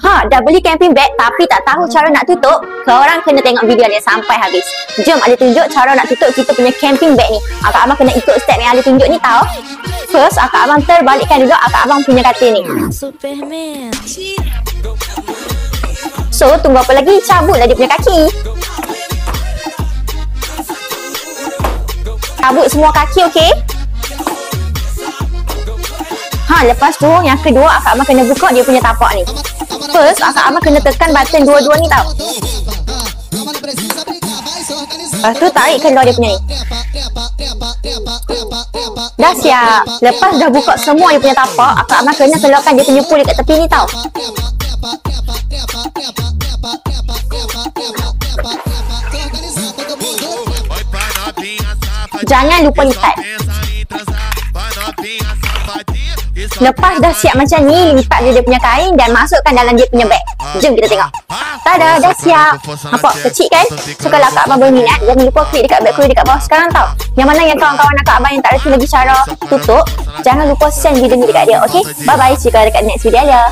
Dah beli camping bag tapi tak tahu cara nak tutup? Korang kena tengok video ni sampai habis. Jom Ali tunjuk cara nak tutup kita punya camping bag ni. Akak Abang kena ikut step yang Ali tunjuk ni tau. First, Akak Abang terbalikkan dulu Akak Abang punya katil ni. So, tunggu apa lagi? Cabutlah dia punya kaki. Cabut semua kaki, okey? Lepas tu yang kedua Akak Abang kena buka dia punya tapak ni. First, Akak Abang kena tekan button dua-dua ni tau. Lepas tu tarik keluar dia punya ni. Dah siap. Lepas dah buka semua dia punya tapak, Akak Abang kena keluarkan dia punya pul dekat tepi ni tau. Jangan lupa lipat. Lepas dah siap macam ni, lipat dia punya kain dan masukkan dalam dia punya beg. Jom kita tengok. Tada, dah siap. Nampak kecil kan? So kalau Akak Abang berminat, jangan lupa klik dekat beg kuih dekat bawah sekarang tau. Yang mana yang kawan-kawan Akak Abang yang tak reti lagi cara tutup, jangan lupa send video ni dekat dia, okey? Bye bye, see you dekat next video dia.